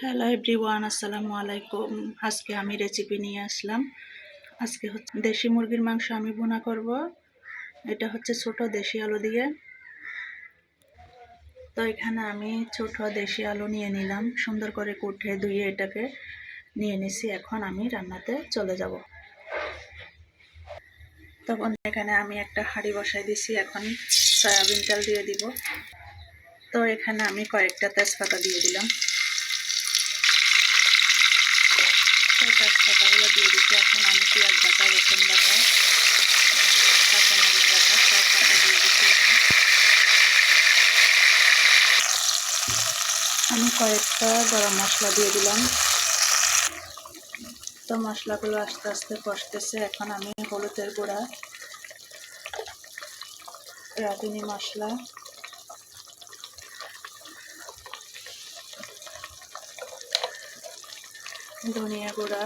Hello everyone, আসসালামু আলাইকুম। আজকে আমি রেসিপি নিয়ে আসলাম। আজকে হচ্ছে দেশি মুরগির মাংস আমি ভুনা করব। এটা হচ্ছে ছোট দেশি আলু দিয়ে। তো এখানে আমি ছোট দেশি আলু নিয়ে নিলাম, সুন্দর করে কুটে ধুয়ে এটাকে নিয়ে নিছি। এখন আমি রান্নাতে চলে যাব। তখন এখানে আমি একটা হাঁড়ি বসাই দিছি। এখন সয়াবিন তেল দিয়ে দিব। তো এখানে আমি কয়েকটা তেজপাতা দিয়ে দিলাম। তেজপাতাগুলো দিয়ে দিচ্ছি। এখন আমি পেঁয়াজ বাটা, রসুন বাটা, কাঁচামরিচ বাটা সব বাটা দিয়ে দিচ্ছি। আমি কয়েকটা গরম মশলা দিয়ে দিলাম। তো মশলাগুলো আস্তে আস্তে কষতেছে। এখন আমি হলুদের গুঁড়া, রাঁধুনি মশলা, ধনিয়া গুঁড়া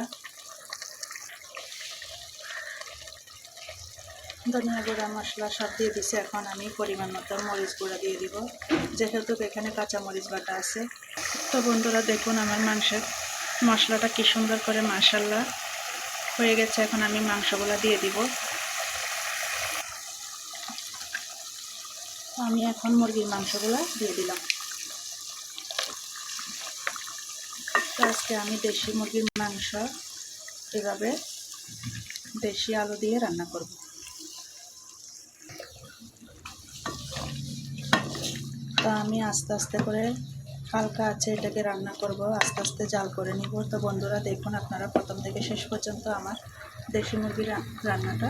মশলা সব দিয়ে দিছি। এখন আমি পরিমাণ মতো মরিচ গুঁড়া দিয়ে দিব, যেহেতু এখানে কাঁচা মরিচ বাটা আছে। তো বন্ধুরা দেখুন আমার মাংসের মশলাটা কি সুন্দর করে মাশাআল্লাহ হয়ে গেছে। এখন আমি মাংসগুলো দিয়ে দিব। আমি এখন মুরগির মাংসগুলো দিয়ে দিলাম। তো আজকে আমি দেশি মুরগির মাংস এভাবে দেশি আলু দিয়ে রান্না করব। তো আমি আস্তে আস্তে করে হালকা আছে এটাকে রান্না করব, আস্তে আস্তে জাল করে নিব। তো বন্ধুরা দেখুন আপনারা প্রথম থেকে শেষ পর্যন্ত আমার দেশি মুরগির রান্নাটা।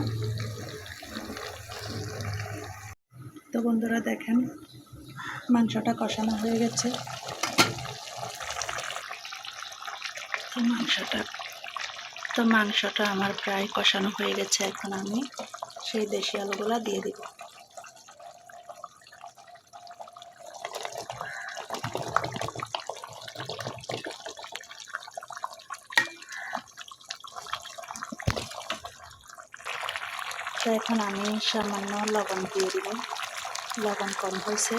তো বন্ধুরা দেখেন মাংসটা কষানো হয়ে গেছে। তো মাংসটা আমার প্রায় কষানো হয়ে গেছে। এখন আমি সেই দেশি আলুগুলা দিয়ে দিব। তো এখন আমি সামান্য লবণ দিয়ে দিব, লবণ কম হয়েছে।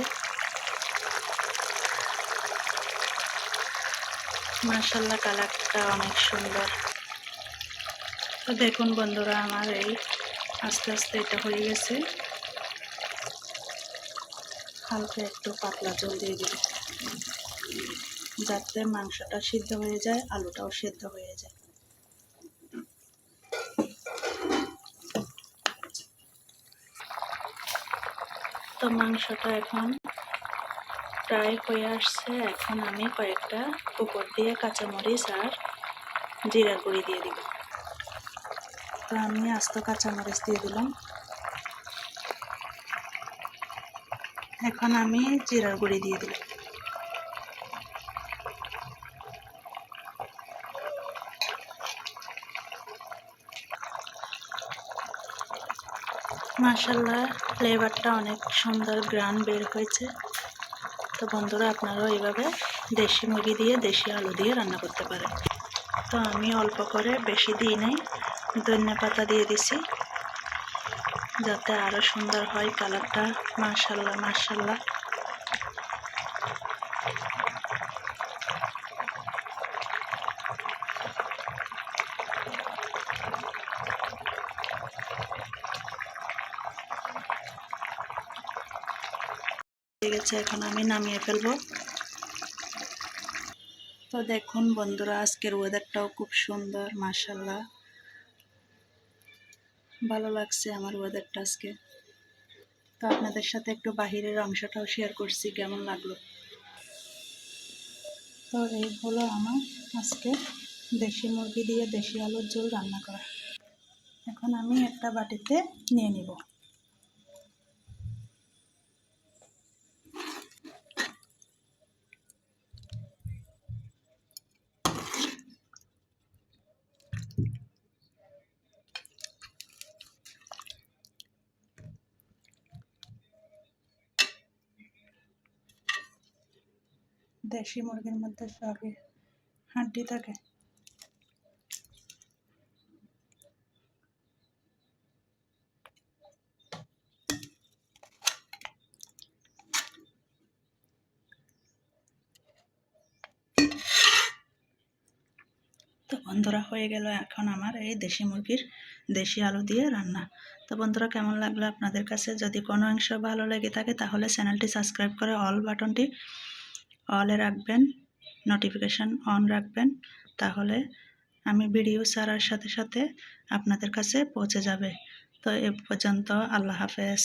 মাশাআল্লাহ কালারটা অনেক সুন্দর। তো দেখুন বন্ধুরা আমার এই আস্তে আস্তে এটা হয়ে গেছে। হালকা একটু পাতলা জল দিয়ে দিব, যাতে মাংসটা সিদ্ধ হয়ে যায়, আলুটাও সিদ্ধ হয়ে যায়। তো মাংসটা এখন প্রায় হয়ে আসছে। এখন আমি কয়েকটা উপর দিয়ে কাঁচামরিচ আর জিরার গুঁড়ি দিয়ে দিব। তো আমি আস্ত কাঁচামরিচ দিয়ে দিলাম। এখন আমি জিরার গুঁড়ি দিয়ে দিলাম। মাশাআল্লাহ ফ্লেভারটা অনেক সুন্দর, গ্রান বের হয়েছে। তো বন্ধুরা আপনারাও এইভাবে দেশি মুরগি দিয়ে দেশি আলু দিয়ে রান্না করতে পারেন। তো আমি অল্প করে, বেশি দিই নাই, ধনিয়া পাতা দিয়ে দিছি যাতে আরো সুন্দর হয় কালারটা। মাশাআল্লাহ মাশাআল্লাহ। হয়ে গেছে, এখন আমি নামিয়ে ফেলবো। তো দেখুন বন্ধুরা আজকের ওয়েদারটাও খুব সুন্দর, মাশাআল্লাহ ভালো লাগছে আমার ওয়েদারটা আজকে। তো আপনাদের সাথে একটু বাহিরের অংশটাও শেয়ার করছি, কেমন লাগলো। তো এই হলো আমার আজকে দেশি মুরগি দিয়ে দেশি আলুর ঝোল রান্না করা। এখন আমি একটা বাটিতে নিয়ে নিব। দেশি মুরগির মধ্যে সবই হাড্ডি থাকে। তো বন্ধুরা হয়ে গেল এখন আমার এই দেশি মুরগির দেশি আলু দিয়ে রান্না। তো বন্ধুরা কেমন লাগলো আপনাদের কাছে? যদি কোনো অংশ ভালো লেগে থাকে তাহলে চ্যানেলটি সাবস্ক্রাইব করে অল বাটনটি অলে রাখবেন, নোটিফিকেশান অন রাখবেন, তাহলে আমি ভিডিও ছাড়ার সাথে সাথে আপনাদের কাছে পৌঁছে যাবে। তো এ পর্যন্ত আল্লাহ হাফেজ।